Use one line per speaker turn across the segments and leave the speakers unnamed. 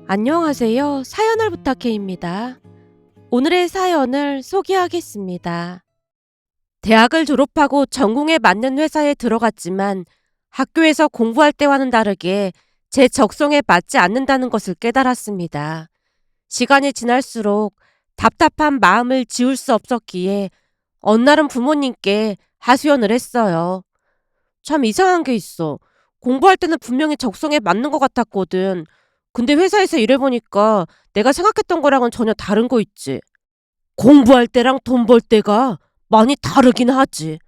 안녕하세요. 사연을 부탁해입니다. 오늘의 사연을 소개하겠습니다. 대학을 졸업하고 전공에 맞는 회사에 들어갔지만 학교에서 공부할 때와는 다르게 제 적성에 맞지 않는다는 것을 깨달았습니다. 시간이 지날수록 답답한 마음을 지울 수 없었기에 어느 날은 부모님께 하소연을 했어요. 참 이상한 게 있어. 공부할 때는 분명히 적성에 맞는 것 같았거든. 근데 회사에서 일해보니까 내가 생각했던 거랑은 전혀 다른 거 있지. 공부할 때랑 돈 벌 때가 많이 다르긴 하지.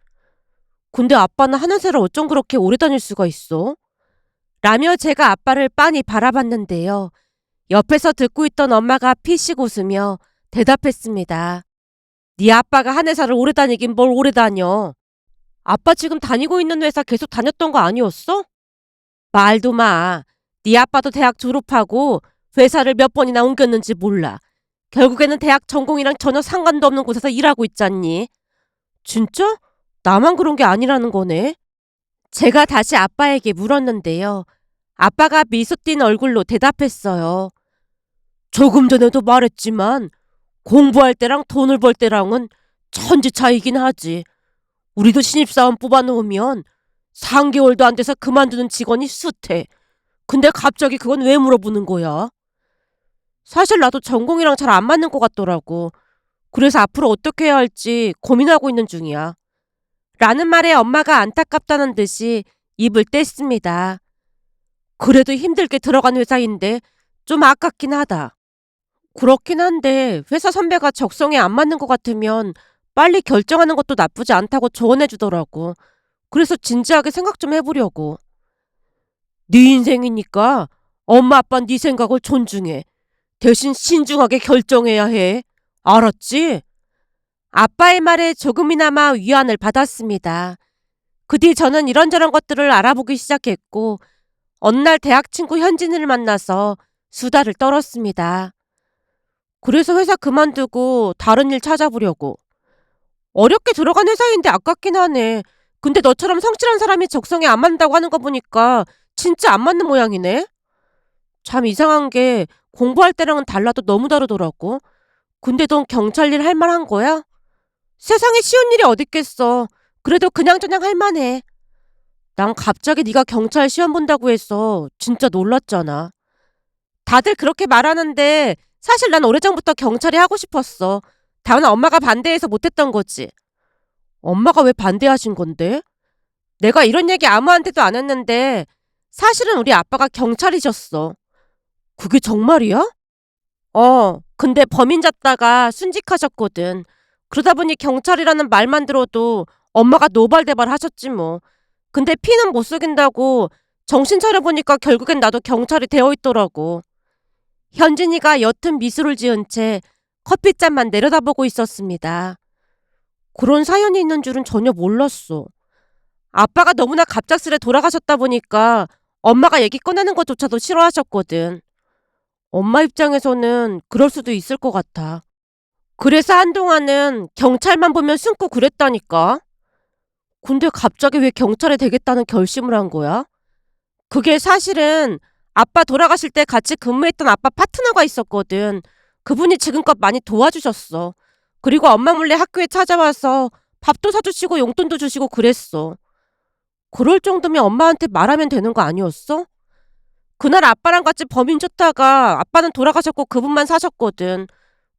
근데 아빠는 한 회사를 어쩜 그렇게 오래 다닐 수가 있어? 라며 제가 아빠를 빤히 바라봤는데요. 옆에서 듣고 있던 엄마가 피식 웃으며 대답했습니다. 네 아빠가 한 회사를 오래 다니긴 뭘 오래 다녀. 아빠 지금 다니고 있는 회사 계속 다녔던 거 아니었어? 말도 마. 네 아빠도 대학 졸업하고 회사를 몇 번이나 옮겼는지 몰라. 결국에는 대학 전공이랑 전혀 상관도 없는 곳에서 일하고 있잖니. 진짜? 나만 그런 게 아니라는 거네. 제가 다시 아빠에게 물었는데요. 아빠가 미소 띤 얼굴로 대답했어요. 조금 전에도 말했지만 공부할 때랑 돈을 벌 때랑은 천지 차이긴 하지. 우리도 신입사원 뽑아놓으면 3개월도 안 돼서 그만두는 직원이 숱해. 근데 갑자기 그건 왜 물어보는 거야? 사실 나도 전공이랑 잘 안 맞는 것 같더라고. 그래서 앞으로 어떻게 해야 할지 고민하고 있는 중이야. 라는 말에 엄마가 안타깝다는 듯이 입을 뗐습니다. 그래도 힘들게 들어간 회사인데 좀 아깝긴 하다. 그렇긴 한데 회사 선배가 적성에 안 맞는 것 같으면 빨리 결정하는 것도 나쁘지 않다고 조언해 주더라고. 그래서 진지하게 생각 좀 해보려고. 네 인생이니까 엄마 아빠 네 생각을 존중해. 대신 신중하게 결정해야 해. 알았지? 아빠의 말에 조금이나마 위안을 받았습니다. 그 뒤 저는 이런저런 것들을 알아보기 시작했고 어느 날 대학 친구 현진을 만나서 수다를 떨었습니다. 그래서 회사 그만두고 다른 일 찾아보려고. 어렵게 들어간 회사인데 아깝긴 하네. 근데 너처럼 성실한 사람이 적성에 안 맞는다고 하는 거 보니까 진짜 안 맞는 모양이네. 참 이상한 게 공부할 때랑은 달라도 너무 다르더라고. 근데 넌 경찰 일 할 만한 거야? 세상에 쉬운 일이 어딨겠어. 그래도 그냥저냥 할 만해. 난 갑자기 네가 경찰 시험 본다고 해서 진짜 놀랐잖아. 다들 그렇게 말하는데 사실 난 오래전부터 경찰이 하고 싶었어. 다만 엄마가 반대해서 못했던 거지. 엄마가 왜 반대하신 건데? 내가 이런 얘기 아무한테도 안 했는데 사실은 우리 아빠가 경찰이셨어. 그게 정말이야? 근데 범인 잡다가 순직하셨거든. 그러다 보니 경찰이라는 말만 들어도 엄마가 노발대발 하셨지 뭐. 근데 피는 못 속인다고 정신 차려보니까 결국엔 나도 경찰이 되어 있더라고. 현진이가 옅은 미소를 지은 채 커피잔만 내려다보고 있었습니다. 그런 사연이 있는 줄은 전혀 몰랐어. 아빠가 너무나 갑작스레 돌아가셨다 보니까 엄마가 얘기 꺼내는 것조차도 싫어하셨거든. 엄마 입장에서는 그럴 수도 있을 것 같아. 그래서 한동안은 경찰만 보면 숨고 그랬다니까. 근데 갑자기 왜 경찰이 되겠다는 결심을 한 거야? 그게 사실은 아빠 돌아가실 때 같이 근무했던 아빠 파트너가 있었거든. 그분이 지금껏 많이 도와주셨어. 그리고 엄마 몰래 학교에 찾아와서 밥도 사주시고 용돈도 주시고 그랬어. 그럴 정도면 엄마한테 말하면 되는 거 아니었어? 그날 아빠랑 같이 범인 쫓다가 아빠는 돌아가셨고 그분만 사셨거든.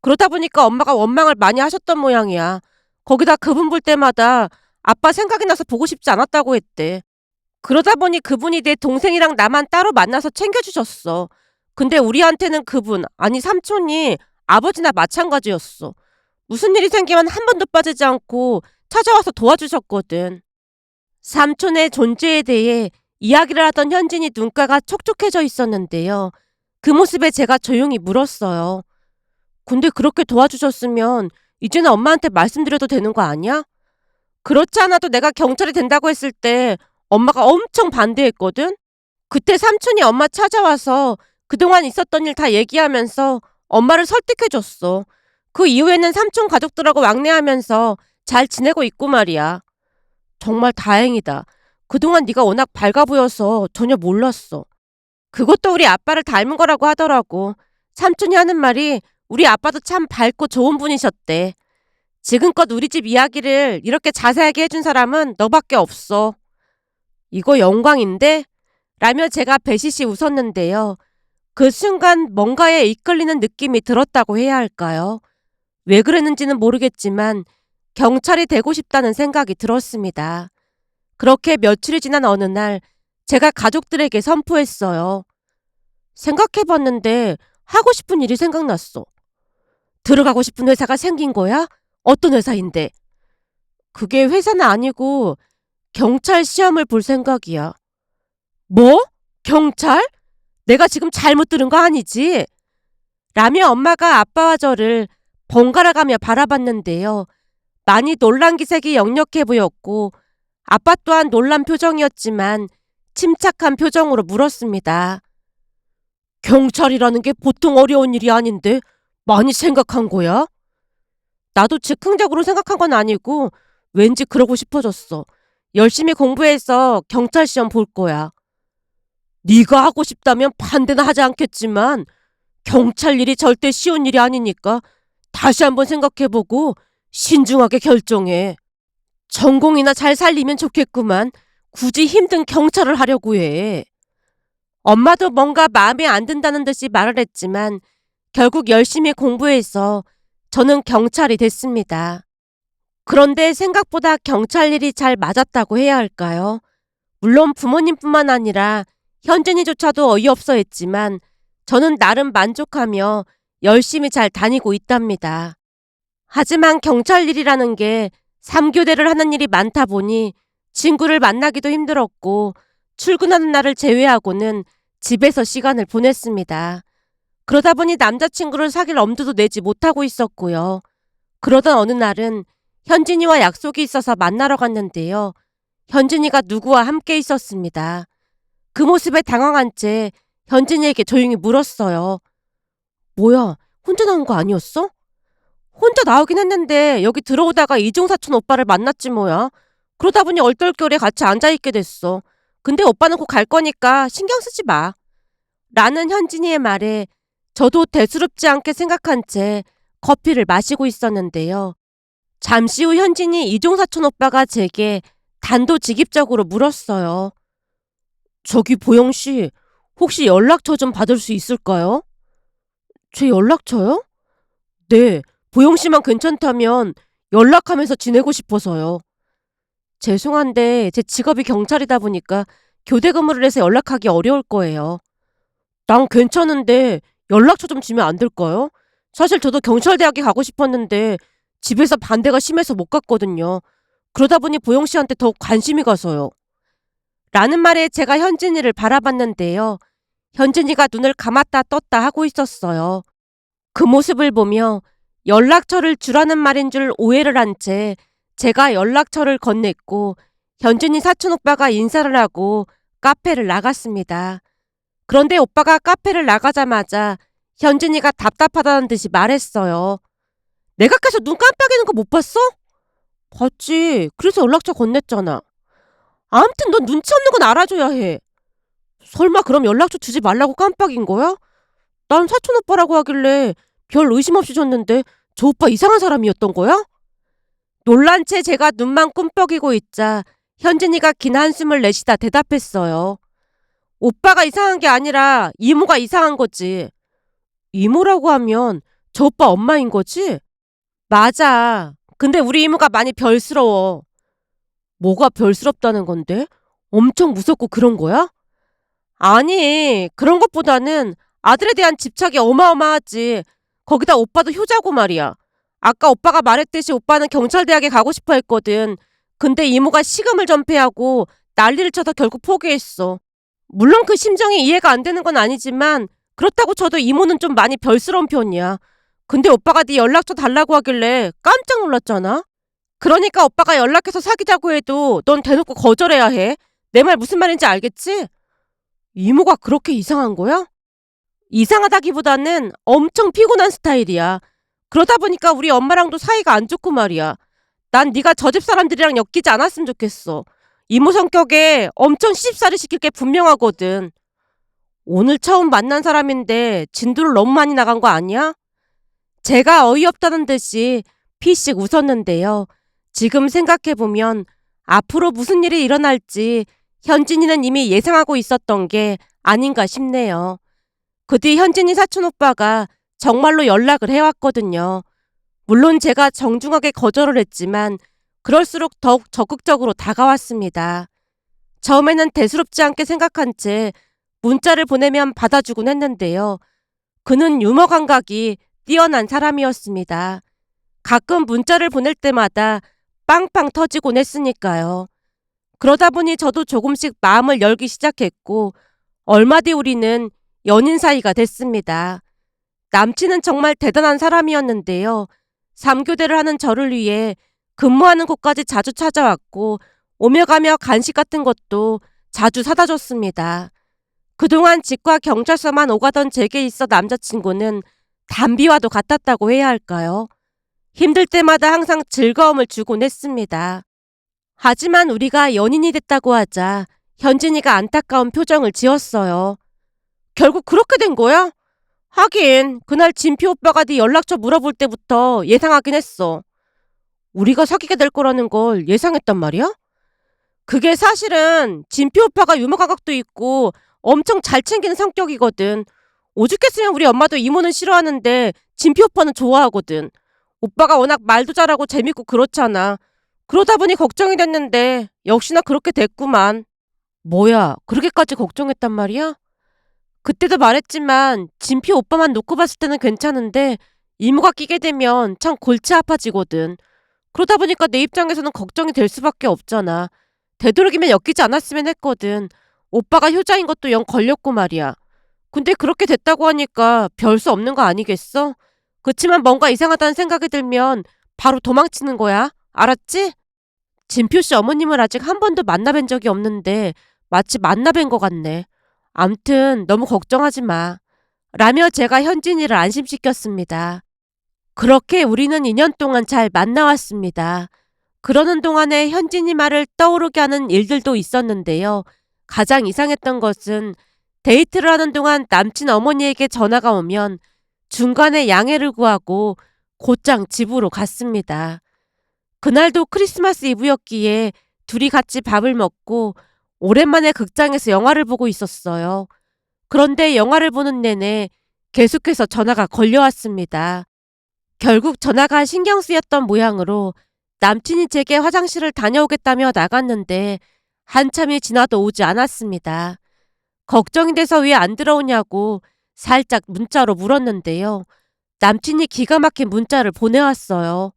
그러다 보니까 엄마가 원망을 많이 하셨던 모양이야. 거기다 그분 볼 때마다 아빠 생각이 나서 보고 싶지 않았다고 했대. 그러다 보니 그분이 내 동생이랑 나만 따로 만나서 챙겨주셨어. 근데 우리한테는 그분, 아니 삼촌이 아버지나 마찬가지였어. 무슨 일이 생기면 한 번도 빠지지 않고 찾아와서 도와주셨거든. 삼촌의 존재에 대해 이야기를 하던 현진이 눈가가 촉촉해져 있었는데요. 그 모습에 제가 조용히 물었어요. 근데 그렇게 도와주셨으면 이제는 엄마한테 말씀드려도 되는 거 아니야? 그렇지 않아도 내가 경찰이 된다고 했을 때 엄마가 엄청 반대했거든? 그때 삼촌이 엄마 찾아와서 그동안 있었던 일 다 얘기하면서 엄마를 설득해줬어. 그 이후에는 삼촌 가족들하고 왕래하면서 잘 지내고 있고 말이야. 정말 다행이다. 그동안 네가 워낙 밝아 보여서 전혀 몰랐어. 그것도 우리 아빠를 닮은 거라고 하더라고. 삼촌이 하는 말이 우리 아빠도 참 밝고 좋은 분이셨대. 지금껏 우리 집 이야기를 이렇게 자세하게 해준 사람은 너밖에 없어. 이거 영광인데? 라며 제가 배시시 웃었는데요. 그 순간 뭔가에 이끌리는 느낌이 들었다고 해야 할까요? 왜 그랬는지는 모르겠지만 경찰이 되고 싶다는 생각이 들었습니다. 그렇게 며칠이 지난 어느 날 제가 가족들에게 선포했어요. 생각해봤는데 하고 싶은 일이 생각났어. 들어가고 싶은 회사가 생긴 거야? 어떤 회사인데? 그게 회사는 아니고 경찰 시험을 볼 생각이야. 뭐? 경찰? 내가 지금 잘못 들은 거 아니지? 라며 엄마가 아빠와 저를 번갈아가며 바라봤는데요. 많이 놀란 기색이 역력해 보였고 아빠 또한 놀란 표정이었지만 침착한 표정으로 물었습니다. 경찰이라는 게 보통 어려운 일이 아닌데 많이 생각한 거야? 나도 즉흥적으로 생각한 건 아니고 왠지 그러고 싶어졌어. 열심히 공부해서 경찰 시험 볼 거야. 네가 하고 싶다면 반대는 하지 않겠지만 경찰 일이 절대 쉬운 일이 아니니까 다시 한번 생각해보고 신중하게 결정해. 전공이나 잘 살리면 좋겠구만. 굳이 힘든 경찰을 하려고 해. 엄마도 뭔가 마음에 안 든다는 듯이 말을 했지만 결국 열심히 공부해서 저는 경찰이 됐습니다. 그런데 생각보다 경찰 일이 잘 맞았다고 해야 할까요? 물론 부모님뿐만 아니라 현진이조차도 어이없어 했지만 저는 나름 만족하며 열심히 잘 다니고 있답니다. 하지만 경찰 일이라는 게 3교대를 하는 일이 많다 보니 친구를 만나기도 힘들었고 출근하는 날을 제외하고는 집에서 시간을 보냈습니다. 그러다 보니 남자친구를 사귈 엄두도 내지 못하고 있었고요. 그러던 어느 날은 현진이와 약속이 있어서 만나러 갔는데요. 현진이가 누구와 함께 있었습니다. 그 모습에 당황한 채 현진이에게 조용히 물었어요. 뭐야, 혼자 나온 거 아니었어? 혼자 나오긴 했는데 여기 들어오다가 이중사촌 오빠를 만났지 뭐야. 그러다 보니 얼떨결에 같이 앉아있게 됐어. 근데 오빠는 곧 갈 거니까 신경 쓰지 마. 라는 현진이의 말에 저도 대수롭지 않게 생각한 채 커피를 마시고 있었는데요. 잠시 후 현진이 이종사촌 오빠가 제게 단도직입적으로 물었어요. 저기 보영씨, 혹시 연락처 좀 받을 수 있을까요? 제 연락처요? 네, 보영씨만 괜찮다면 연락하면서 지내고 싶어서요. 죄송한데 제 직업이 경찰이다 보니까 교대 근무를 해서 연락하기 어려울 거예요. 난 괜찮은데 연락처 좀 주면 안 될까요? 사실 저도 경찰대학에 가고 싶었는데 집에서 반대가 심해서 못 갔거든요. 그러다 보니 보영 씨한테 더욱 관심이 가서요. 라는 말에 제가 현진이를 바라봤는데요. 현진이가 눈을 감았다 떴다 하고 있었어요. 그 모습을 보며 연락처를 주라는 말인 줄 오해를 한 채 제가 연락처를 건넸고 현진이 사촌오빠가 인사를 하고 카페를 나갔습니다. 그런데 오빠가 카페를 나가자마자 현진이가 답답하다는 듯이 말했어요. 내가 계속 눈 깜빡이는 거 못 봤어? 봤지. 그래서 연락처 건넸잖아. 아무튼 넌 눈치 없는 건 알아줘야 해. 설마 그럼 연락처 주지 말라고 깜빡인 거야? 난 사촌 오빠라고 하길래 별 의심 없이 줬는데 저 오빠 이상한 사람이었던 거야? 놀란 채 제가 눈만 꿈뻑이고 있자 현진이가 긴 한숨을 내쉬다 대답했어요. 오빠가 이상한 게 아니라 이모가 이상한 거지. 이모라고 하면 저 오빠 엄마인 거지? 맞아. 근데 우리 이모가 많이 별스러워. 뭐가 별스럽다는 건데? 엄청 무섭고 그런 거야? 아니, 그런 것보다는 아들에 대한 집착이 어마어마하지. 거기다 오빠도 효자고 말이야. 아까 오빠가 말했듯이 오빠는 경찰대학에 가고 싶어 했거든. 근데 이모가 시금을 전폐하고 난리를 쳐서 결국 포기했어. 물론 그 심정이 이해가 안 되는 건 아니지만 그렇다고 쳐도 이모는 좀 많이 별스러운 편이야. 근데 오빠가 네 연락처 달라고 하길래 깜짝 놀랐잖아. 그러니까 오빠가 연락해서 사귀자고 해도 넌 대놓고 거절해야 해. 내 말 무슨 말인지 알겠지? 이모가 그렇게 이상한 거야? 이상하다기보다는 엄청 피곤한 스타일이야. 그러다 보니까 우리 엄마랑도 사이가 안 좋고 말이야. 난 네가 저 집 사람들이랑 엮이지 않았으면 좋겠어. 이모 성격에 엄청 시집살이 시킬 게 분명하거든. 오늘 처음 만난 사람인데 진도를 너무 많이 나간 거 아니야? 제가 어이없다는 듯이 피식 웃었는데요. 지금 생각해보면 앞으로 무슨 일이 일어날지 현진이는 이미 예상하고 있었던 게 아닌가 싶네요. 그 뒤 현진이 사촌 오빠가 정말로 연락을 해왔거든요. 물론 제가 정중하게 거절을 했지만 그럴수록 더욱 적극적으로 다가왔습니다. 처음에는 대수롭지 않게 생각한 채 문자를 보내면 받아주곤 했는데요. 그는 유머 감각이 뛰어난 사람이었습니다. 가끔 문자를 보낼 때마다 빵빵 터지곤 했으니까요. 그러다 보니 저도 조금씩 마음을 열기 시작했고 얼마 뒤 우리는 연인 사이가 됐습니다. 남친은 정말 대단한 사람이었는데요. 3교대를 하는 저를 위해 근무하는 곳까지 자주 찾아왔고 오며 가며 간식 같은 것도 자주 사다 줬습니다. 그동안 집과 경찰서만 오가던 제게 있어 남자친구는 담비와도 같았다고 해야 할까요? 힘들 때마다 항상 즐거움을 주곤 했습니다. 하지만 우리가 연인이 됐다고 하자 현진이가 안타까운 표정을 지었어요. 결국 그렇게 된 거야? 하긴 그날 진표 오빠가 네 연락처 물어볼 때부터 예상하긴 했어. 우리가 사귀게 될 거라는 걸 예상했단 말이야? 그게 사실은 진표 오빠가 유머 감각도 있고 엄청 잘 챙기는 성격이거든. 오죽했으면 우리 엄마도 이모는 싫어하는데 진표 오빠는 좋아하거든. 오빠가 워낙 말도 잘하고 재밌고 그렇잖아. 그러다 보니 걱정이 됐는데 역시나 그렇게 됐구만. 뭐야, 그렇게까지 걱정했단 말이야? 그때도 말했지만 진표 오빠만 놓고 봤을 때는 괜찮은데 이모가 끼게 되면 참 골치 아파지거든. 그러다 보니까 내 입장에서는 걱정이 될 수밖에 없잖아. 되도록이면 엮이지 않았으면 했거든. 오빠가 효자인 것도 영 걸렸고 말이야. 근데 그렇게 됐다고 하니까 별 수 없는 거 아니겠어? 그치만 뭔가 이상하다는 생각이 들면 바로 도망치는 거야. 알았지? 진표 씨 어머님을 아직 한 번도 만나뵌 적이 없는데 마치 만나뵌 것 같네. 암튼 너무 걱정하지 마. 라며 제가 현진이를 안심시켰습니다. 그렇게 우리는 2년 동안 잘 만나왔습니다. 그러는 동안에 현진이 말을 떠오르게 하는 일들도 있었는데요. 가장 이상했던 것은 데이트를 하는 동안 남친 어머니에게 전화가 오면 중간에 양해를 구하고 곧장 집으로 갔습니다. 그날도 크리스마스 이브였기에 둘이 같이 밥을 먹고 오랜만에 극장에서 영화를 보고 있었어요. 그런데 영화를 보는 내내 계속해서 전화가 걸려왔습니다. 결국 전화가 신경 쓰였던 모양으로 남친이 제게 화장실을 다녀오겠다며 나갔는데 한참이 지나도 오지 않았습니다. 걱정이 돼서 왜 안 들어오냐고 살짝 문자로 물었는데요. 남친이 기가 막힌 문자를 보내왔어요.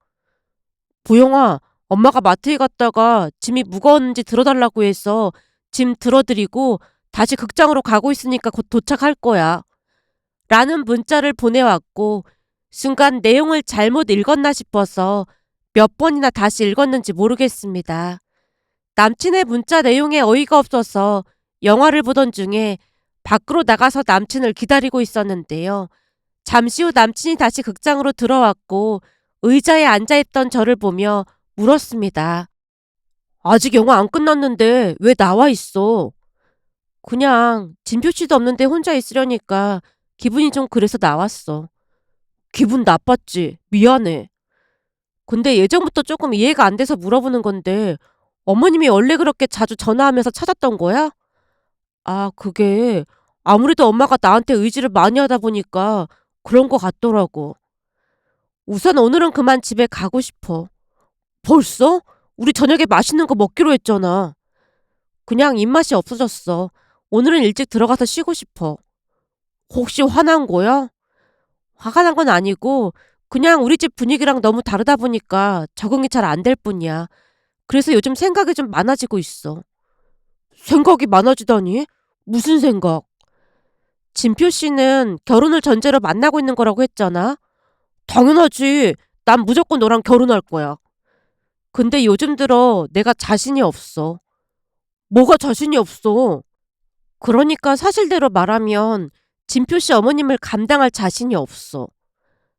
보영아, 엄마가 마트에 갔다가 짐이 무거웠는지 들어달라고 해서 짐 들어드리고 다시 극장으로 가고 있으니까 곧 도착할 거야. 라는 문자를 보내왔고 순간 내용을 잘못 읽었나 싶어서 몇 번이나 다시 읽었는지 모르겠습니다. 남친의 문자 내용에 어이가 없어서 영화를 보던 중에 밖으로 나가서 남친을 기다리고 있었는데요. 잠시 후 남친이 다시 극장으로 들어왔고 의자에 앉아있던 저를 보며 물었습니다. 아직 영화 안 끝났는데 왜 나와 있어? 그냥 진표 씨도 없는데 혼자 있으려니까 기분이 좀 그래서 나왔어. 기분 나빴지? 미안해. 근데 예전부터 조금 이해가 안 돼서 물어보는 건데 어머님이 원래 그렇게 자주 전화하면서 찾았던 거야? 아, 그게 아무래도 엄마가 나한테 의지를 많이 하다 보니까 그런 거 같더라고. 우선 오늘은 그만 집에 가고 싶어. 벌써? 우리 저녁에 맛있는 거 먹기로 했잖아. 그냥 입맛이 없어졌어. 오늘은 일찍 들어가서 쉬고 싶어. 혹시 화난 거야? 화가 난 건 아니고 그냥 우리 집 분위기랑 너무 다르다 보니까 적응이 잘 안 될 뿐이야. 그래서 요즘 생각이 좀 많아지고 있어. 생각이 많아지다니? 무슨 생각? 진표 씨는 결혼을 전제로 만나고 있는 거라고 했잖아. 당연하지. 난 무조건 너랑 결혼할 거야. 근데 요즘 들어 내가 자신이 없어. 뭐가 자신이 없어? 그러니까 사실대로 말하면 진표 씨 어머님을 감당할 자신이 없어.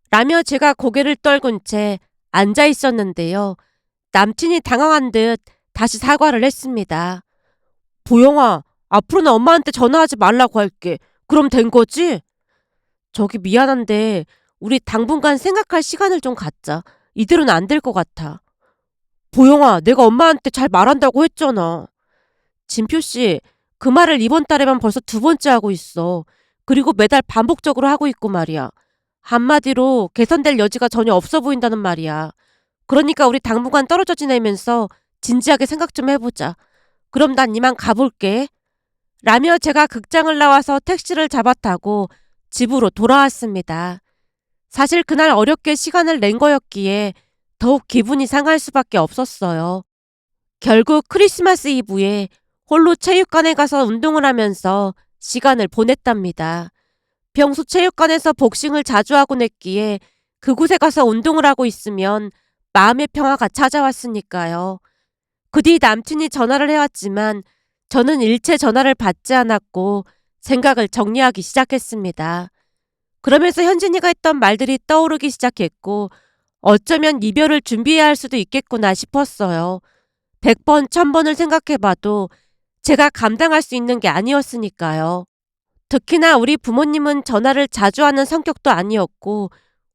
라며 제가 고개를 떨군 채 앉아 있었는데요. 남친이 당황한 듯 다시 사과를 했습니다. 보영아, 앞으로는 엄마한테 전화하지 말라고 할게. 그럼 된 거지? 저기 미안한데 우리 당분간 생각할 시간을 좀 갖자. 이대로는 안 될 것 같아. 보영아, 내가 엄마한테 잘 말한다고 했잖아. 진표 씨, 그 말을 이번 달에만 벌써 두 번째 하고 있어. 그리고 매달 반복적으로 하고 있고 말이야. 한마디로 개선될 여지가 전혀 없어 보인다는 말이야. 그러니까 우리 당분간 떨어져 지내면서 진지하게 생각 좀 해보자. 그럼 난 이만 가볼게. 라며 제가 극장을 나와서 택시를 잡아 타고 집으로 돌아왔습니다. 사실 그날 어렵게 시간을 낸 거였기에 더욱 기분이 상할 수밖에 없었어요. 결국 크리스마스 이브에 홀로 체육관에 가서 운동을 하면서 시간을 보냈답니다. 평소 체육관에서 복싱을 자주 하곤 했기에 그곳에 가서 운동을 하고 있으면 마음의 평화가 찾아왔으니까요. 그 뒤 남친이 전화를 해왔지만 저는 일체 전화를 받지 않았고 생각을 정리하기 시작했습니다. 그러면서 현진이가 했던 말들이 떠오르기 시작했고 어쩌면 이별을 준비해야 할 수도 있겠구나 싶었어요. 100번, 1000번을 생각해봐도 제가 감당할 수 있는 게 아니었으니까요. 특히나 우리 부모님은 전화를 자주 하는 성격도 아니었고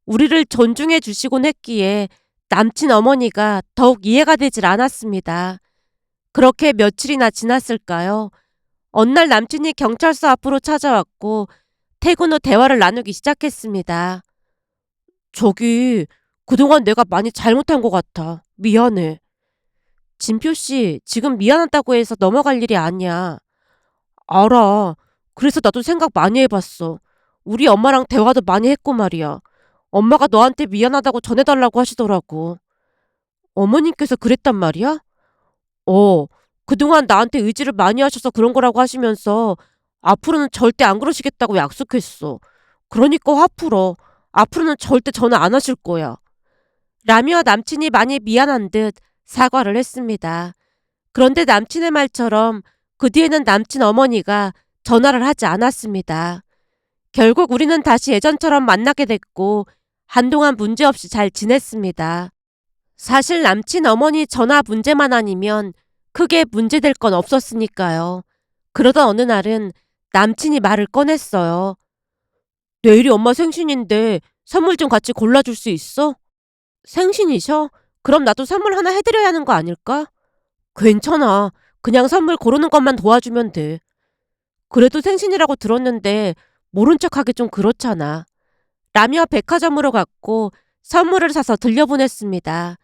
우리를 존중해 주시곤 했기에 남친 어머니가 더욱 이해가 되질 않았습니다. 그렇게 며칠이나 지났을까요? 어느 날 남친이 경찰서 앞으로 찾아왔고 퇴근 후 대화를 나누기 시작했습니다. 저기, 그동안 내가 많이 잘못한 것 같아. 미안해. 진표 씨, 지금 미안하다고 해서 넘어갈 일이 아니야. 알아. 그래서 나도 생각 많이 해봤어. 우리 엄마랑 대화도 많이 했고 말이야. 엄마가 너한테 미안하다고 전해달라고 하시더라고. 어머님께서 그랬단 말이야? 어, 그동안 나한테 의지를 많이 하셔서 그런 거라고 하시면서 앞으로는 절대 안 그러시겠다고 약속했어. 그러니까 화 풀어. 앞으로는 절대 전화 안 하실 거야. 라며 남친이 많이 미안한 듯 사과를 했습니다. 그런데 남친의 말처럼 그 뒤에는 남친 어머니가 전화를 하지 않았습니다. 결국 우리는 다시 예전처럼 만나게 됐고 한동안 문제없이 잘 지냈습니다. 사실 남친 어머니 전화 문제만 아니면 크게 문제될 건 없었으니까요. 그러던 어느 날은 남친이 말을 꺼냈어요. 내일이 엄마 생신인데 선물 좀 같이 골라줄 수 있어? 생신이셔? 그럼 나도 선물 하나 해드려야 하는 거 아닐까? 괜찮아. 그냥 선물 고르는 것만 도와주면 돼. 그래도 생신이라고 들었는데 모른 척하기 좀 그렇잖아. 라며 백화점으로 갔고 선물을 사서 들려보냈습니다.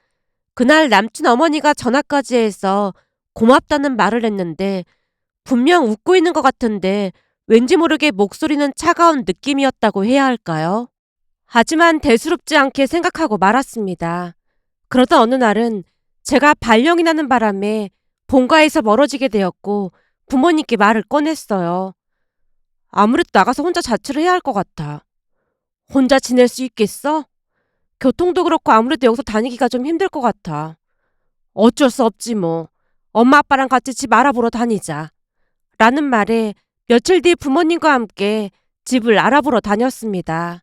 그날 남친 어머니가 전화까지 해서 고맙다는 말을 했는데 분명 웃고 있는 것 같은데 왠지 모르게 목소리는 차가운 느낌이었다고 해야 할까요? 하지만 대수롭지 않게 생각하고 말았습니다. 그러던 어느 날은 제가 발령이 나는 바람에 본가에서 멀어지게 되었고 부모님께 말을 꺼냈어요. 아무래도 나가서 혼자 자취를 해야 할 것 같아. 혼자 지낼 수 있겠어? 교통도 그렇고 아무래도 여기서 다니기가 좀 힘들 것 같아. 어쩔 수 없지 뭐. 엄마 아빠랑 같이 집 알아보러 다니자. 라는 말에 며칠 뒤 부모님과 함께 집을 알아보러 다녔습니다.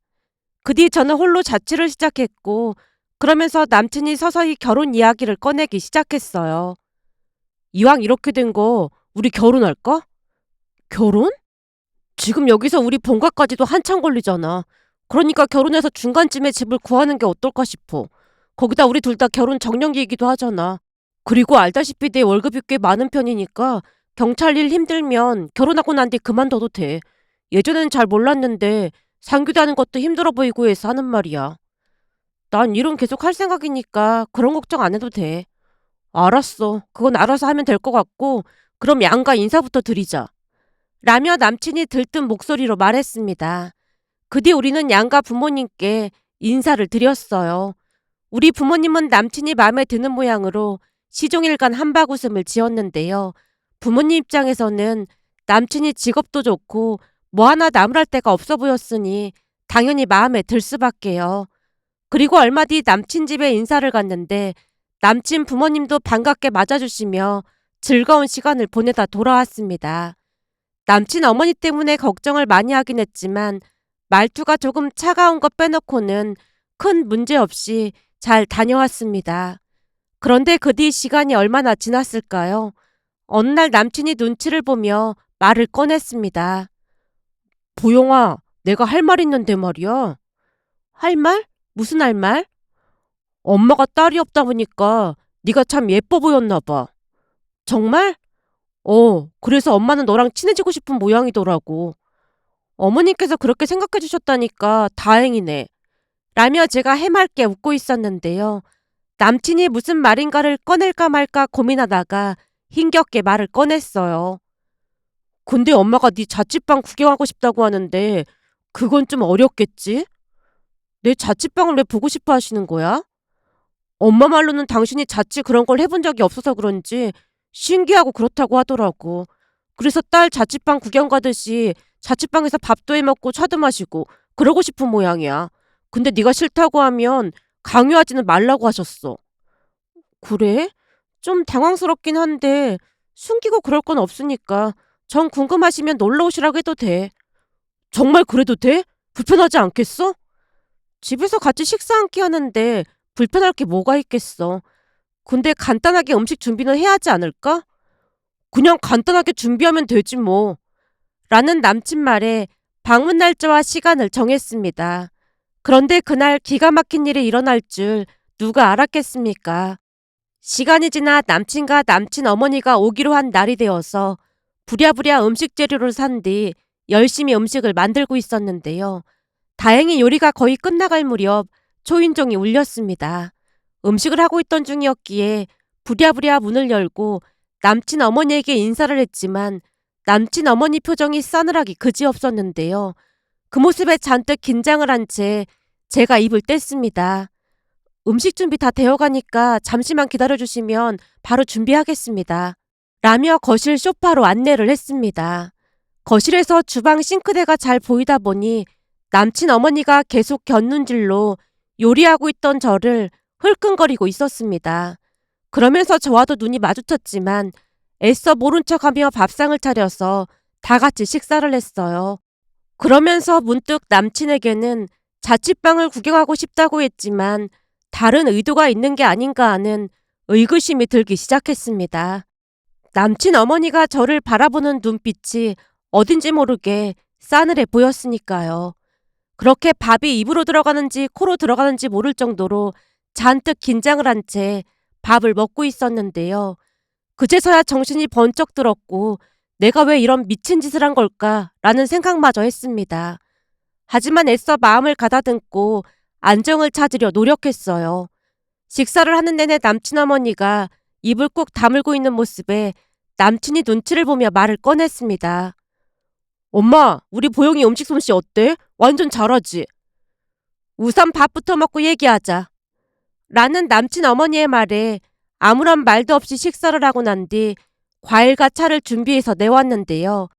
그 뒤 저는 홀로 자취를 시작했고 그러면서 남친이 서서히 결혼 이야기를 꺼내기 시작했어요. 이왕 이렇게 된 거 우리 결혼할까? 결혼? 지금 여기서 우리 본가까지도 한참 걸리잖아. 그러니까 결혼해서 중간쯤에 집을 구하는 게 어떨까 싶어. 거기다 우리 둘 다 결혼 정년기이기도 하잖아. 그리고 알다시피 내 월급이 꽤 많은 편이니까 경찰 일 힘들면 결혼하고 난 뒤 그만둬도 돼. 예전에는 잘 몰랐는데 상규다는 것도 힘들어 보이고 해서 하는 말이야. 난 일은 계속 할 생각이니까 그런 걱정 안 해도 돼. 알았어. 그건 알아서 하면 될 것 같고 그럼 양가 인사부터 드리자. 라며 남친이 들뜬 목소리로 말했습니다. 그 뒤 우리는 양가 부모님께 인사를 드렸어요. 우리 부모님은 남친이 마음에 드는 모양으로 시종일관 한바구음을 지었는데요. 부모님 입장에서는 남친이 직업도 좋고 뭐 하나 나무랄 데가 없어 보였으니 당연히 마음에 들 수밖에요. 그리고 얼마 뒤 남친 집에 인사를 갔는데 남친 부모님도 반갑게 맞아주시며 즐거운 시간을 보내다 돌아왔습니다. 남친 어머니 때문에 걱정을 많이 하긴 했지만 말투가 조금 차가운 것 빼놓고는 큰 문제 없이 잘 다녀왔습니다. 그런데 그 뒤 시간이 얼마나 지났을까요? 어느 날 남친이 눈치를 보며 말을 꺼냈습니다. 보영아, 내가 할 말 있는데 말이야. 할 말? 무슨 할 말? 엄마가 딸이 없다 보니까 네가 참 예뻐 보였나 봐. 정말? 그래서 엄마는 너랑 친해지고 싶은 모양이더라고. 어머님께서 그렇게 생각해 주셨다니까 다행이네. 라며 제가 해맑게 웃고 있었는데요. 남친이 무슨 말인가를 꺼낼까 말까 고민하다가 힘겹게 말을 꺼냈어요. 근데 엄마가 네 자취방 구경하고 싶다고 하는데 그건 좀 어렵겠지? 내 자취방을 왜 보고 싶어 하시는 거야? 엄마 말로는 당신이 자취 그런 걸 해본 적이 없어서 그런지 신기하고 그렇다고 하더라고. 그래서 딸 자취방 구경 가듯이 자취방에서 밥도 해먹고 차도 마시고 그러고 싶은 모양이야. 근데 네가 싫다고 하면 강요하지는 말라고 하셨어. 그래? 좀 당황스럽긴 한데 숨기고 그럴 건 없으니까 정 궁금하시면 놀러 오시라고 해도 돼. 정말 그래도 돼? 불편하지 않겠어? 집에서 같이 식사 한 끼 하는데 불편할 게 뭐가 있겠어. 근데 간단하게 음식 준비는 해야 하지 않을까? 그냥 간단하게 준비하면 되지 뭐. 라는 남친 말에 방문 날짜와 시간을 정했습니다. 그런데 그날 기가 막힌 일이 일어날 줄 누가 알았겠습니까? 시간이 지나 남친과 남친 어머니가 오기로 한 날이 되어서 부랴부랴 음식 재료를 산 뒤 열심히 음식을 만들고 있었는데요. 다행히 요리가 거의 끝나갈 무렵 초인종이 울렸습니다. 음식을 하고 있던 중이었기에 부랴부랴 문을 열고 남친 어머니에게 인사를 했지만 남친 어머니 표정이 싸늘하기 그지없었는데요. 그 모습에 잔뜩 긴장을 한 채 제가 입을 뗐습니다. 음식 준비 다 되어가니까 잠시만 기다려주시면 바로 준비하겠습니다. 라며 거실 소파로 안내를 했습니다. 거실에서 주방 싱크대가 잘 보이다 보니 남친 어머니가 계속 곁눈질로 요리하고 있던 저를 흘끈거리고 있었습니다. 그러면서 저와도 눈이 마주쳤지만 애써 모른 척하며 밥상을 차려서 다 같이 식사를 했어요. 그러면서 문득 남친에게는 자취방을 구경하고 싶다고 했지만 다른 의도가 있는 게 아닌가 하는 의구심이 들기 시작했습니다. 남친 어머니가 저를 바라보는 눈빛이 어딘지 모르게 싸늘해 보였으니까요. 그렇게 밥이 입으로 들어가는지 코로 들어가는지 모를 정도로 잔뜩 긴장을 한 채 밥을 먹고 있었는데요. 그제서야 정신이 번쩍 들었고 내가 왜 이런 미친 짓을 한 걸까 라는 생각마저 했습니다. 하지만 애써 마음을 가다듬고 안정을 찾으려 노력했어요. 식사를 하는 내내 남친 어머니가 입을 꾹 다물고 있는 모습에 남친이 눈치를 보며 말을 꺼냈습니다. 엄마, 우리 보영이 음식 솜씨 어때? 완전 잘하지? 우선 밥부터 먹고 얘기하자. 라는 남친 어머니의 말에 아무런 말도 없이 식사를 하고 난 뒤 과일과 차를 준비해서 내왔는데요.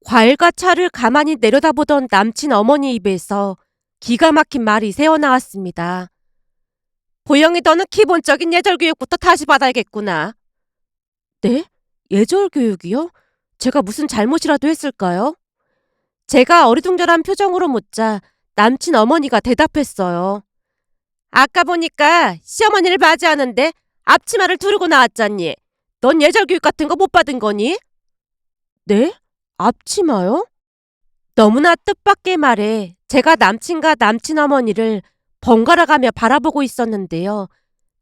과일과 차를 가만히 내려다보던 남친 어머니 입에서 기가 막힌 말이 새어나왔습니다. 보영이 너는 기본적인 예절 교육부터 다시 받아야겠구나. 네? 예절 교육이요? 제가 무슨 잘못이라도 했을까요? 제가 어리둥절한 표정으로 묻자 남친 어머니가 대답했어요. 아까 보니까 시어머니를 맞이하는데 앞치마를 두르고 나왔잖니. 넌 예절 교육 같은 거 못 받은 거니? 네? 앞치마요? 너무나 뜻밖의 말에 제가 남친과 남친 어머니를 번갈아 가며 바라보고 있었는데요.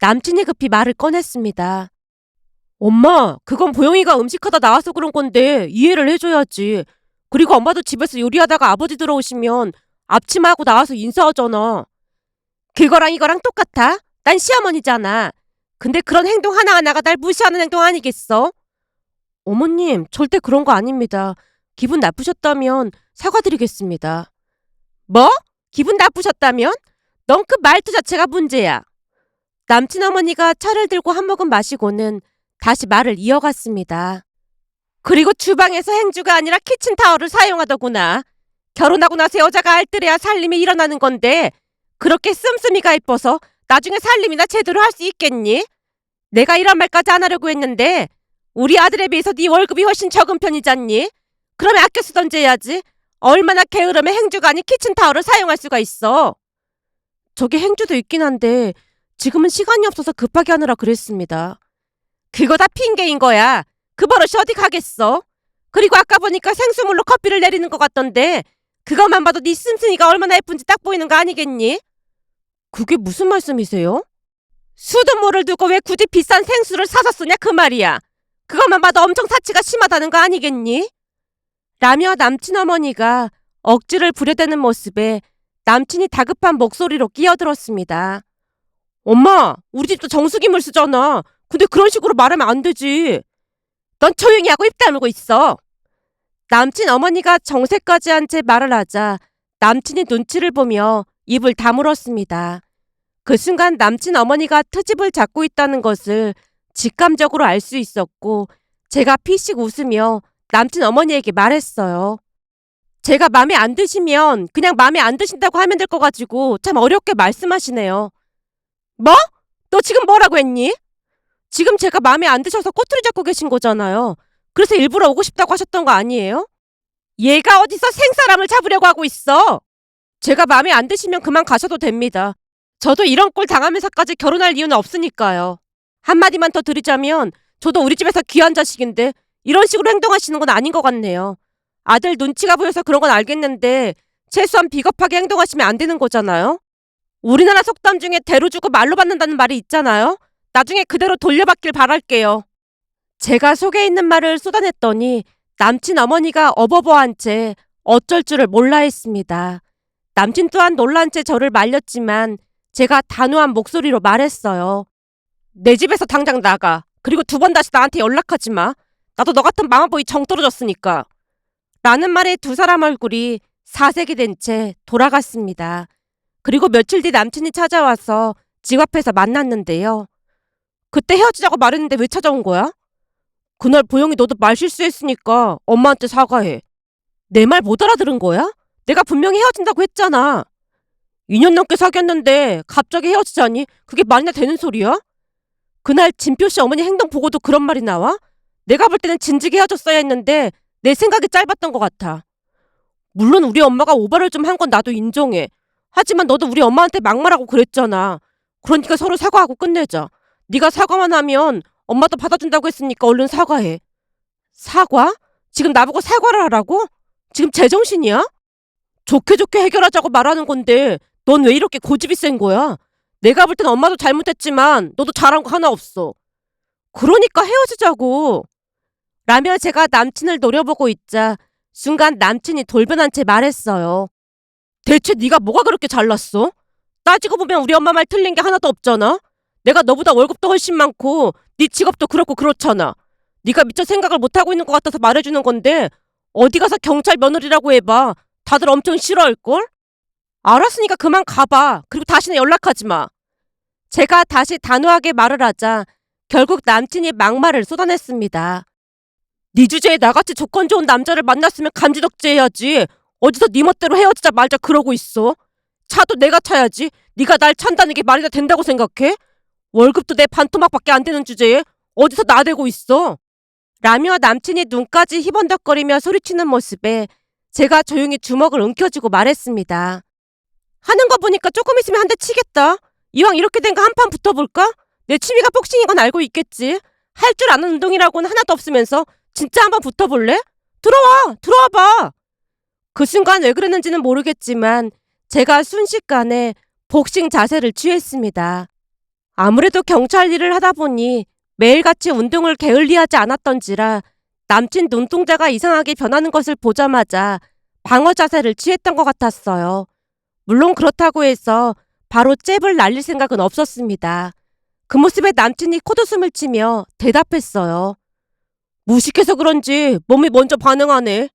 남친이 급히 말을 꺼냈습니다. 엄마, 그건 보영이가 음식하다 나와서 그런 건데 이해를 해줘야지. 그리고 엄마도 집에서 요리하다가 아버지 들어오시면 앞치마하고 나와서 인사하잖아. 그거랑 이거랑 똑같아? 난 시어머니잖아. 근데 그런 행동 하나하나가 날 무시하는 행동 아니겠어? 어머님, 절대 그런 거 아닙니다. 기분 나쁘셨다면 사과드리겠습니다. 뭐? 기분 나쁘셨다면? 넌 그 말투 자체가 문제야. 남친 어머니가 차를 들고 한 모금 마시고는 다시 말을 이어갔습니다. 그리고 주방에서 행주가 아니라 키친타월을 사용하더구나. 결혼하고 나서 여자가 알뜰해야 살림이 일어나는 건데 그렇게 씀씀이가 예뻐서 나중에 살림이나 제대로 할 수 있겠니? 내가 이런 말까지 안 하려고 했는데 우리 아들에 비해서 네 월급이 훨씬 적은 편이잖니? 그러면 아껴 쓰던지 해야지. 얼마나 게으르면 행주가 아닌 키친타월을 사용할 수가 있어. 저게 행주도 있긴 한데 지금은 시간이 없어서 급하게 하느라 그랬습니다. 그거 다 핑계인 거야. 그 버릇이 어디 가겠어? 그리고 아까 보니까 생수물로 커피를 내리는 것 같던데 그것만 봐도 네 씀씀이가 얼마나 예쁜지 딱 보이는 거 아니겠니? 그게 무슨 말씀이세요? 수돗물을 두고 왜 굳이 비싼 생수를 사서 쓰냐 그 말이야. 그것만 봐도 엄청 사치가 심하다는 거 아니겠니? 라며 남친 어머니가 억지를 부려대는 모습에 남친이 다급한 목소리로 끼어들었습니다. 엄마, 우리 집도 정수기물 쓰잖아. 근데 그런 식으로 말하면 안 되지. 넌 조용히 하고 입 다물고 있어. 남친 어머니가 정색까지 한 채 말을 하자 남친이 눈치를 보며 입을 다물었습니다. 그 순간 남친 어머니가 트집을 잡고 있다는 것을 직감적으로 알 수 있었고 제가 피식 웃으며 남친 어머니에게 말했어요. 제가 마음에 안 드시면 그냥 마음에 안 드신다고 하면 될 거 가지고 참 어렵게 말씀하시네요. 뭐? 너 지금 뭐라고 했니? 지금 제가 마음에 안 드셔서 꼬투리 잡고 계신 거잖아요. 그래서 일부러 오고 싶다고 하셨던 거 아니에요? 얘가 어디서 생사람을 잡으려고 하고 있어? 제가 마음에 안 드시면 그만 가셔도 됩니다. 저도 이런 꼴 당하면서까지 결혼할 이유는 없으니까요. 한마디만 더 드리자면 저도 우리 집에서 귀한 자식인데 이런 식으로 행동하시는 건 아닌 것 같네요. 아들 눈치가 보여서 그런 건 알겠는데 최소한 비겁하게 행동하시면 안 되는 거잖아요. 우리나라 속담 중에 대로 주고 말로 받는다는 말이 있잖아요. 나중에 그대로 돌려받길 바랄게요. 제가 속에 있는 말을 쏟아냈더니 남친 어머니가 어버버한 채 어쩔 줄을 몰라 했습니다. 남친 또한 놀란 채 저를 말렸지만 제가 단호한 목소리로 말했어요. 내 집에서 당장 나가. 그리고 두 번 다시 나한테 연락하지 마. 나도 너 같은 마마보이 정 떨어졌으니까. 라는 말에 두 사람 얼굴이 사색이 된 채 돌아갔습니다. 그리고 며칠 뒤 남친이 찾아와서 집 앞에서 만났는데요. 그때 헤어지자고 말했는데 왜 찾아온 거야? 그날 보영이 너도 말 실수했으니까 엄마한테 사과해. 내 말 못 알아들은 거야? 내가 분명히 헤어진다고 했잖아. 2년 넘게 사귀었는데 갑자기 헤어지자니 그게 말이나 되는 소리야? 그날 진표씨 어머니 행동 보고도 그런 말이 나와? 내가 볼 때는 진즉에 헤어졌어야 했는데 내 생각이 짧았던 것 같아. 물론 우리 엄마가 오바를 좀 한 건 나도 인정해. 하지만 너도 우리 엄마한테 막말하고 그랬잖아. 그러니까 서로 사과하고 끝내자. 네가 사과만 하면 엄마도 받아준다고 했으니까 얼른 사과해. 사과? 지금 나보고 사과를 하라고? 지금 제정신이야? 좋게 좋게 해결하자고 말하는 건데 넌 왜 이렇게 고집이 센 거야? 내가 볼 땐 엄마도 잘못했지만 너도 잘한 거 하나 없어. 그러니까 헤어지자고. 라며 제가 남친을 노려보고 있자 순간 남친이 돌변한 채 말했어요. 대체 네가 뭐가 그렇게 잘났어? 따지고 보면 우리 엄마 말 틀린 게 하나도 없잖아. 내가 너보다 월급도 훨씬 많고 네 직업도 그렇고 그렇잖아. 네가 미처 생각을 못하고 있는 것 같아서 말해주는 건데 어디 가서 경찰 며느리라고 해봐. 다들 엄청 싫어할걸? 알았으니까 그만 가봐. 그리고 다시는 연락하지 마. 제가 다시 단호하게 말을 하자 결국 남친이 막말을 쏟아냈습니다. 네 주제에 나같이 조건 좋은 남자를 만났으면 간지덕지해야지. 어디서 네 멋대로 헤어지자 말자 그러고 있어. 차도 내가 차야지. 네가 날 찬다는 게 말이나 된다고 생각해? 월급도 내 반토막밖에 안 되는 주제에 어디서 나대고 있어. 라며 남친이 눈까지 희번덕거리며 소리치는 모습에 제가 조용히 주먹을 움켜쥐고 말했습니다. 하는 거 보니까 조금 있으면 한 대 치겠다. 이왕 이렇게 된 거 한판 붙어볼까? 내 취미가 복싱인 건 알고 있겠지. 할 줄 아는 운동이라고는 하나도 없으면서 진짜 한번 붙어볼래? 들어와 봐. 그 순간 왜 그랬는지는 모르겠지만 제가 순식간에 복싱 자세를 취했습니다. 아무래도 경찰 일을 하다 보니 매일같이 운동을 게을리하지 않았던지라 남친 눈동자가 이상하게 변하는 것을 보자마자 방어 자세를 취했던 것 같았어요. 물론 그렇다고 해서 바로 잽을 날릴 생각은 없었습니다. 그 모습에 남친이 코웃음을 치며 대답했어요. 무식해서 그런지 몸이 먼저 반응하네.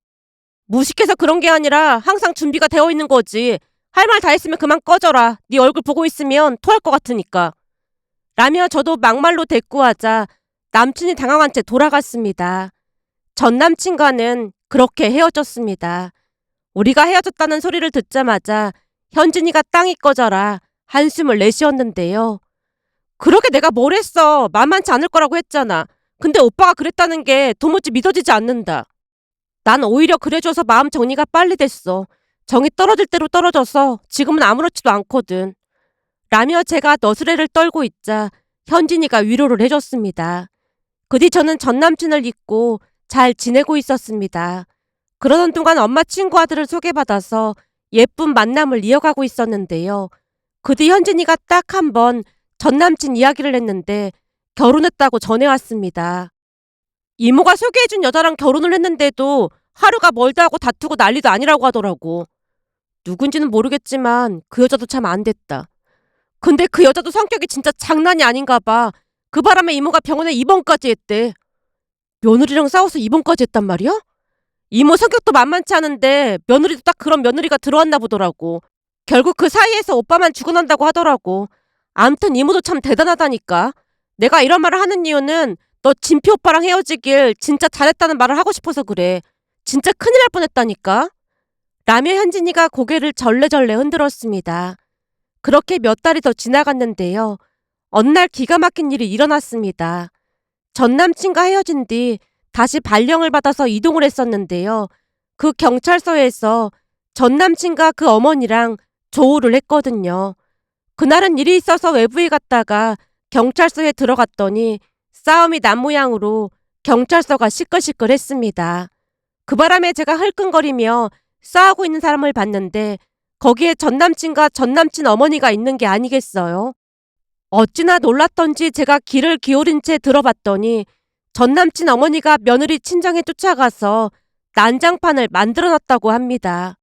무식해서 그런 게 아니라 항상 준비가 되어 있는 거지. 할 말 다 했으면 그만 꺼져라. 네 얼굴 보고 있으면 토할 것 같으니까. 라며 저도 막말로 대꾸하자 남친이 당황한 채 돌아갔습니다. 전 남친과는 그렇게 헤어졌습니다. 우리가 헤어졌다는 소리를 듣자마자 현진이가 땅이 꺼져라 한숨을 내쉬었는데요. 그러게 내가 뭘 했어. 만만치 않을 거라고 했잖아. 근데 오빠가 그랬다는 게 도무지 믿어지지 않는다. 난 오히려 그래줘서 마음 정리가 빨리 됐어. 정이 떨어질 대로 떨어져서 지금은 아무렇지도 않거든. 라며 제가 너스레를 떨고 있자 현진이가 위로를 해줬습니다. 그 뒤 저는 전 남친을 잊고 잘 지내고 있었습니다. 그러던 동안 엄마 친구 아들을 소개받아서 예쁜 만남을 이어가고 있었는데요. 그 뒤 현진이가 딱 한 번 전남친 이야기를 했는데 결혼했다고 전해왔습니다. 이모가 소개해준 여자랑 결혼을 했는데도 하루가 멀다 하고 다투고 난리도 아니라고 하더라고. 누군지는 모르겠지만 그 여자도 참 안 됐다. 근데 그 여자도 성격이 진짜 장난이 아닌가 봐. 그 바람에 이모가 병원에 입원까지 했대. 며느리랑 싸워서 입원까지 했단 말이야? 이모 성격도 만만치 않은데 며느리도 딱 그런 며느리가 들어왔나 보더라고. 결국 그 사이에서 오빠만 죽어난다고 하더라고. 암튼 이모도 참 대단하다니까. 내가 이런 말을 하는 이유는 너 진표 오빠랑 헤어지길 진짜 잘했다는 말을 하고 싶어서 그래. 진짜 큰일 날 뻔했다니까. 라며 현진이가 고개를 절레절레 흔들었습니다. 그렇게 몇 달이 더 지나갔는데요. 어느 날 기가 막힌 일이 일어났습니다. 전 남친과 헤어진 뒤 다시 발령을 받아서 이동을 했었는데요. 그 경찰서에서 전 남친과 그 어머니랑 조우를 했거든요. 그날은 일이 있어서 외부에 갔다가 경찰서에 들어갔더니 싸움이 난 모양으로 경찰서가 시끌시끌했습니다. 그 바람에 제가 흘끈거리며 싸우고 있는 사람을 봤는데 거기에 전 남친과 전 남친 어머니가 있는 게 아니겠어요? 어찌나 놀랐던지 제가 귀를 기울인 채 들어봤더니 전 남친 어머니가 며느리 친정에 쫓아가서 난장판을 만들어놨다고 합니다.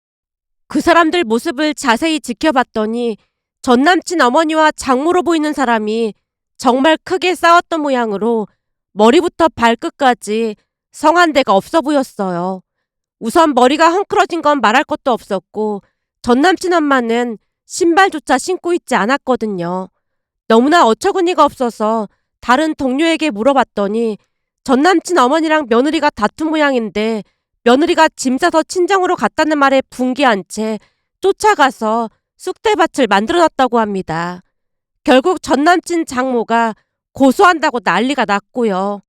그 사람들 모습을 자세히 지켜봤더니 전 남친 어머니와 장모로 보이는 사람이 정말 크게 싸웠던 모양으로 머리부터 발끝까지 성한 데가 없어 보였어요. 우선 머리가 헝클어진 건 말할 것도 없었고 전 남친 엄마는 신발조차 신고 있지 않았거든요. 너무나 어처구니가 없어서 다른 동료에게 물어봤더니 전 남친 어머니랑 며느리가 다툰 모양인데 며느리가 짐 싸서 친정으로 갔다는 말에 분개한 채 쫓아가서 쑥대밭을 만들어놨다고 합니다. 결국 전 남친 장모가 고소한다고 난리가 났고요.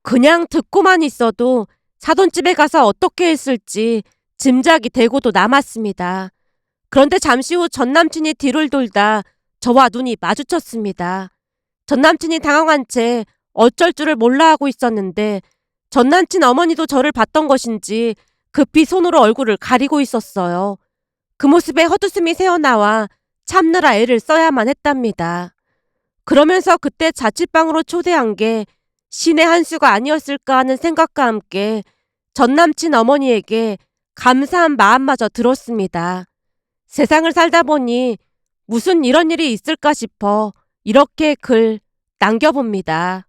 그냥 듣고만 있어도 사돈집에 가서 어떻게 했을지 짐작이 되고도 남았습니다. 그런데 잠시 후 전 남친이 뒤를 돌다 저와 눈이 마주쳤습니다. 전 남친이 당황한 채 어쩔 줄을 몰라 하고 있었는데 전 남친 어머니도 저를 봤던 것인지 급히 손으로 얼굴을 가리고 있었어요. 그 모습에 헛웃음이 새어나와 참느라 애를 써야만 했답니다. 그러면서 그때 자취방으로 초대한 게 신의 한 수가 아니었을까 하는 생각과 함께 전 남친 어머니에게 감사한 마음마저 들었습니다. 세상을 살다 보니 무슨 이런 일이 있을까 싶어 이렇게 글 남겨봅니다.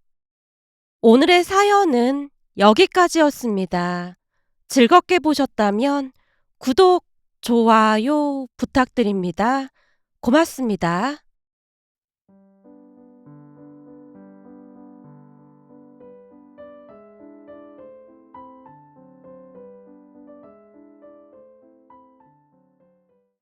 오늘의 사연은 여기까지였습니다. 즐겁게 보셨다면 구독, 좋아요 부탁드립니다. 고맙습니다.